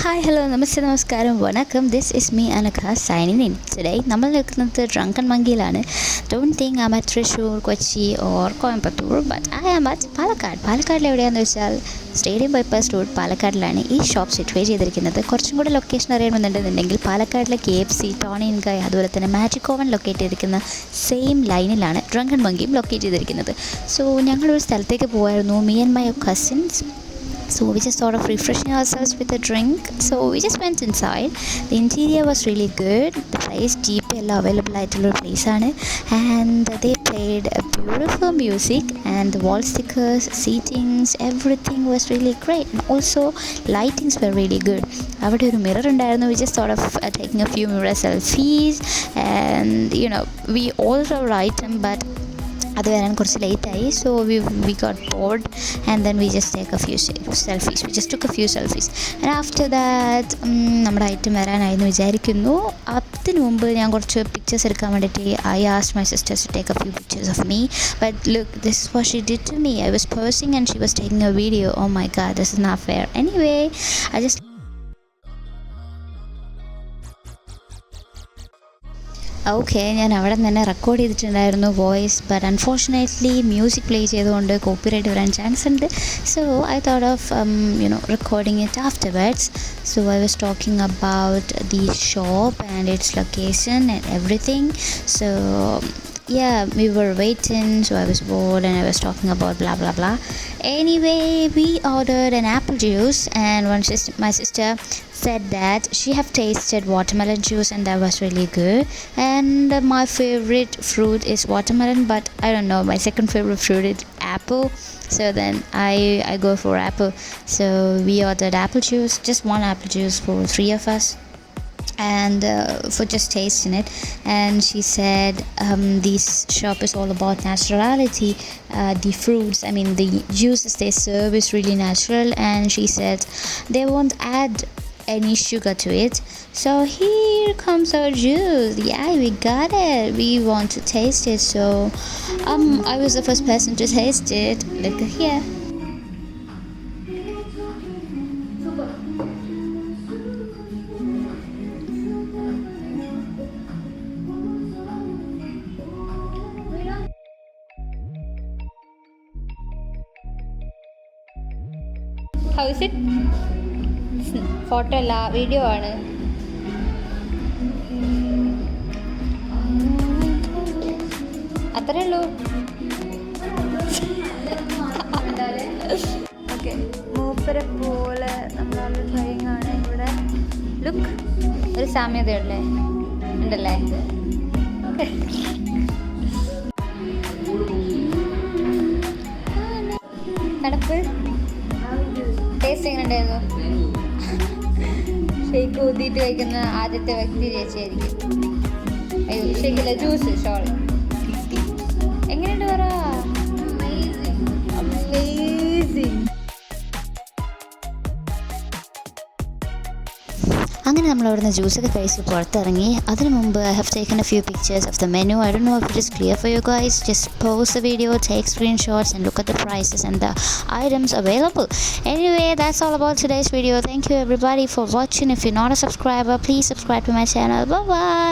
Hi, hello, namaste, namaskaram, vanakkam. This is me, Anaka, signing in. Today, നമ്മൾ നിൽക്കുന്നത് Drunken Monkeyയിലാണ്. Don't think I'm at Thrissur, Kochi or Coimbatore, but I am at Palakkad. പാലക്കാടിൽ എവിടെയാണെന്ന് വെച്ചാൽ stadium bypass road പാലക്കാടിലാണ് ഈ shop situate ചെയ്തിരിക്കുന്നത്. കുറച്ചും കൂടെ location അറിയണമെന്നുണ്ടെന്നുണ്ടെങ്കിൽ പാലക്കാടിലെ KFC, Tony and ഗായ്, അതുപോലെ തന്നെ മാജിക് ഓവൻ ലൊക്കേറ്റ് ചെയ്തിരിക്കുന്ന സെയിം ലൈനിലാണ് Drunken Monkeyയും ലൊക്കേറ്റ് ചെയ്തിരിക്കുന്നത്. സോ ഞങ്ങളൊരു സ്ഥലത്തേക്ക് പോയായിരുന്നു, me and my cousins. So we just thought of refreshing ourselves with a drink. So we just went inside. The interior was really good. The place jeep available ആയിട്ടുള്ള place ആണ്, and they played a beautiful music, and the wall stickers, seatings, everything was really great, and also lightings were really good. അവിടെ ഒരു mirror ഉണ്ടായിരുന്നു. We just thought of taking a few mirror selfies, and we ordered our item, but അത് വരാൻ കുറച്ച് ലേറ്റായി. So we got bored, and then we just take a few selfies. We just took a few selfies, and after that നമ്മുടെ item വരാനായിരുന്നു വിചാരിക്കുന്നു. അതിന് മുമ്പ് ഞാൻ കുറച്ച് പിക്ചേഴ്സ് എടുക്കാൻ വേണ്ടിയിട്ട് I asked my sisters to take a few pictures of me, but look, this is what she did to me. I was posing and she was taking a video. Oh my god, this is not fair. Anyway, okay, ഞാൻ അവിടെ നിന്ന് തന്നെ record ചെയ്തിട്ടുണ്ടായിരുന്നു voice, but unfortunately music play ചെയ്തുകൊണ്ട് copyright വരാൻ chance ഉണ്ട്. So I thought of recording it afterwards. So I was talking about the shop and it's location and everything. So yeah, we were waiting, so I was bored and I was talking about blah blah blah. Anyway, we ordered an apple juice, and my sister said that she have tasted watermelon juice and that was really good, and my favorite fruit is watermelon, but I don't know, my second favorite fruit is apple. So then I go for apple. So we ordered apple juice, just one apple juice for 3 of us, and for just tasting it. And she said this shop is all about naturality. The fruits, I mean the juices they serve is really natural, and she said they won't add any sugar to it. So here comes our juice. Yeah, we got it. We want to taste it. So I was the first person to taste it. Look here. How is it? Photo അല്ല, video ആണ്. അത്രേ ഉള്ളൂ. Okay, മൂപ്പരെ പോലെ നമ്മളെ driving ആണ് ഇവിടെ. Look, ഒരു സാമ്യതയല്ലേ ഉണ്ടല്ലേ? കടപ്പ് ടേസ്റ്റ് എങ്ങനെ ഉണ്ടായിരുന്നു? ഷേക്ക് ഊതിയിട്ട് കഴിക്കുന്ന ആദ്യത്തെ വ്യക്തി ചേച്ചിയായിരിക്കും. അയ്യോ, ഷേക്കില്ല, ജ്യൂസ്. സോറി. എങ്ങനെയുണ്ട് പറ? അമേസിങ്. അങ്ങനെ നമ്മൾ അവിടുന്ന് ജ്യൂസൊക്കെ കഴിച്ച് പുറത്തിറങ്ങി. അതിനു മുമ്പ് I have taken a few pictures of the menu. I don't know if it is clear for you guys. Just pause the video, take screenshots, and look at the prices and the items available. Anyway, that's all about today's video. Thank you everybody for watching. If you're not a subscriber, please subscribe to my channel. Bye bye.